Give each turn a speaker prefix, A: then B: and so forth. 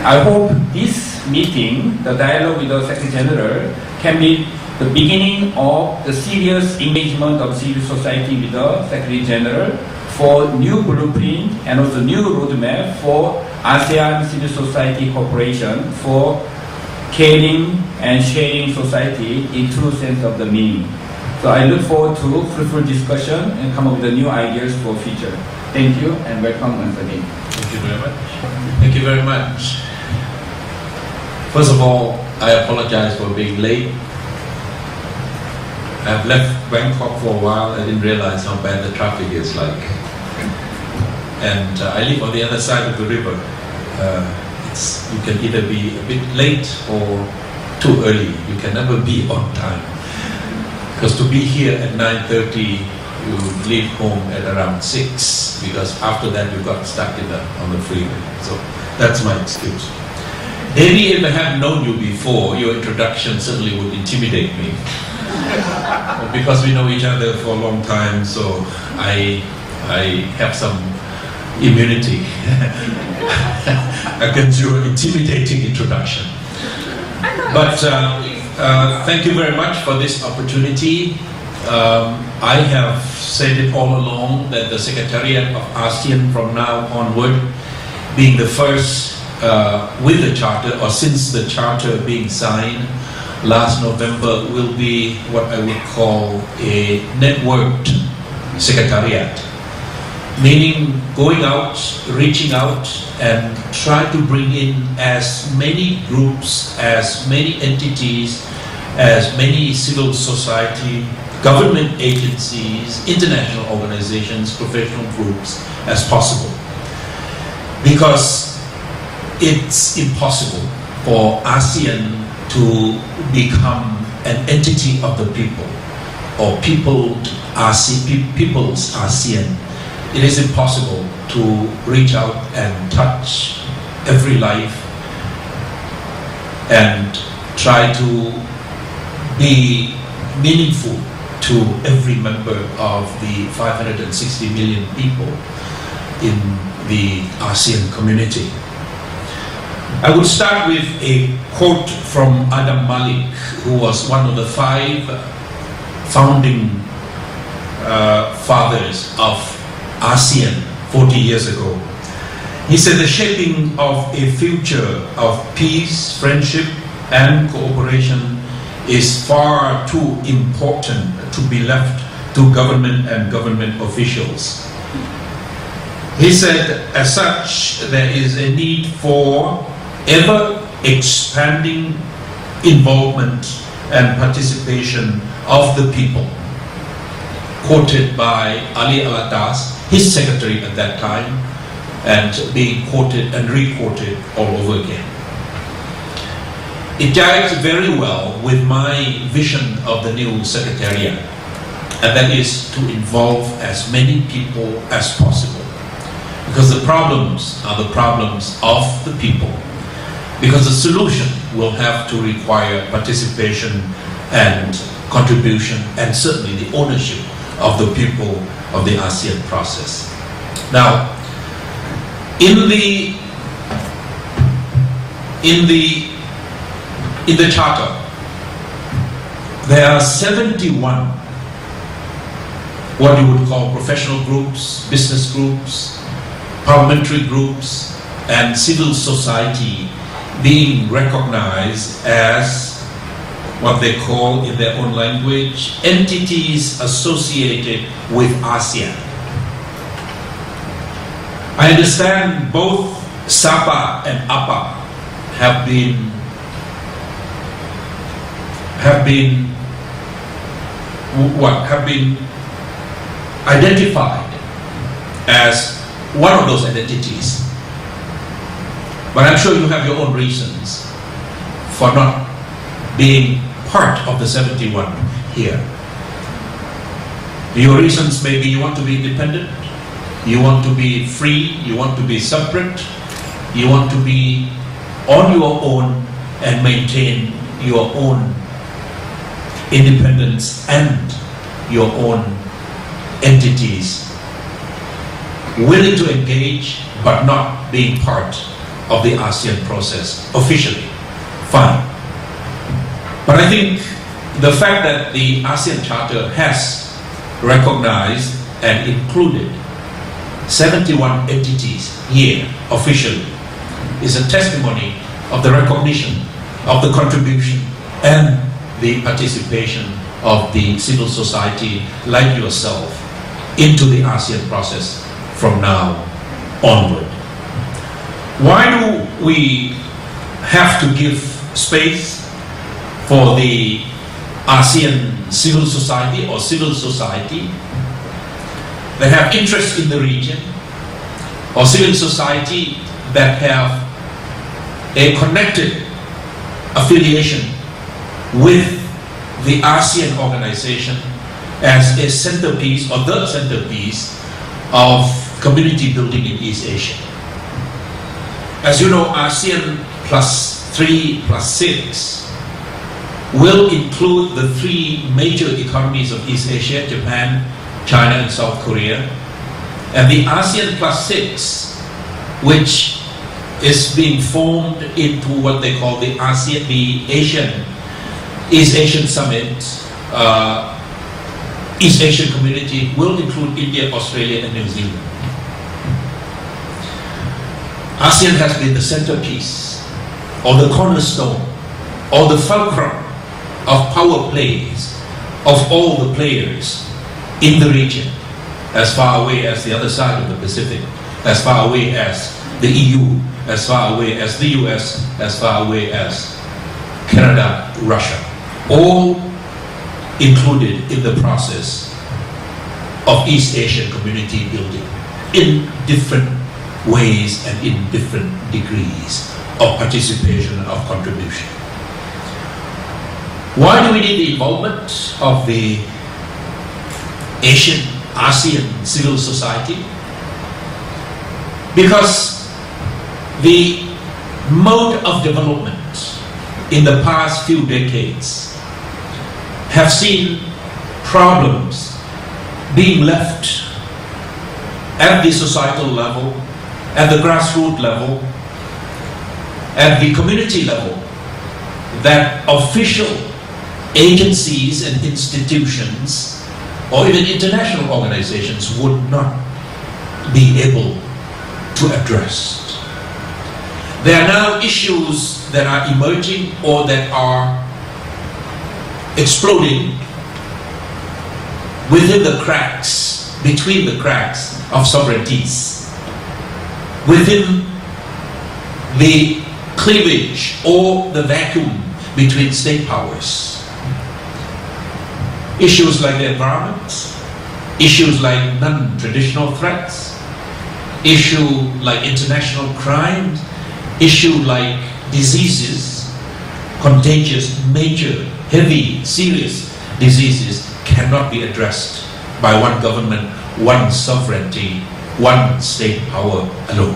A: I hope this meeting, the dialogue with the Secretary General, can be the beginning of the serious engagement of civil society with the Secretary General for new blueprint and also new roadmap for ASEAN civil society cooperation for caring and sharing society in true sense of the meaning. So I look forward to fruitful discussion and come up with the new ideas for future. Thank you and welcome once again.
B: Thank you very much. Thank you very much. First of all, I apologize for being late. I've left Bangkok for a while. I didn't realize how bad the traffic is like. And I live on the other side of the river. You can either be a bit late or too early. You can never be on time. Because to be here at 9:30, you leave home at around 6, because after that you got stuck on the freeway. So that's my excuse. Maybe if I have known you before, your introduction certainly would intimidate me. Because we know each other for a long time, so I have some immunity against your intimidating introduction. But thank you very much for this opportunity. I have said it all along that the Secretariat of ASEAN from now onward, being the first with the Charter, or since the Charter being signed last November, will be what I would call a networked Secretariat. Meaning going out, reaching out, and try to bring in as many groups, as many entities, as many civil society, government agencies, international organizations, professional groups as possible. Because it's impossible for ASEAN to become an entity of the people, or people's ASEAN. It is impossible to reach out and touch every life and try to be meaningful to every member of the 560 million people in the ASEAN community. I would start with a quote from Adam Malik, who was one of the 5 founding fathers of ASEAN 40 years ago. He said, the shaping of a future of peace, friendship, and cooperation is far too important to be left to government and government officials. He said, as such, there is a need for ever expanding involvement and participation of the people. Quoted by Ali Alatas, his secretary at that time, and being quoted and re-quoted all over again. It jives very well with my vision of the new Secretariat, and that is to involve as many people as possible. Because the problems are the problems of the people. Because the solution will have to require participation and contribution, and certainly the ownership of the people of the ASEAN process. Now, in the Charter, there are 71 what you would call professional groups, business groups, parliamentary groups, and civil society being recognized as what they call in their own language, entities associated with ASEAN. I understand both SAPA and APA have been identified as one of those identities. But I'm sure you have your own reasons for not being part of the 71 here. Your reasons may be you want to be independent, you want to be free, you want to be separate, you want to be on your own and maintain your own independence and your own entities, willing to engage but not being part of the ASEAN process officially. Fine. But I think the fact that the ASEAN Charter has recognized and included 71 entities here officially is a testimony of the recognition of the contribution and the participation of the civil society like yourself into the ASEAN process from now onward. Why do we have to give space for the ASEAN civil society or civil society that have interest in the region, or civil society that have a connected affiliation with the ASEAN organization as a centerpiece or the centerpiece of community building in East Asia? As you know, ASEAN +3+6 will include the three major economies of East Asia: Japan, China, and South Korea. And the ASEAN +6, which is being formed into what they call the East Asian Summit, East Asian Community, will include India, Australia, and New Zealand. ASEAN has been the centerpiece, or the cornerstone, or the fulcrum of power plays of all the players in the region, as far away as the other side of the Pacific, as far away as the EU, as far away as the US, as far away as Canada, Russia, all included in the process of East Asian community building in different ways and in different degrees of participation and of contribution. Why do we need the involvement of the ASEAN civil society? Because the mode of development in the past few decades have seen problems being left at the societal level, at the grassroots level, at the community level, that official agencies and institutions or even international organizations would not be able to address. There are now issues that are emerging or that are exploding within the cracks, between the cracks of sovereignties, within the cleavage or the vacuum between state powers. Issues like the environment, issues like non-traditional threats, issue like international crime, issue like diseases, contagious, major, heavy, serious diseases cannot be addressed by one government, one sovereignty, one state power alone.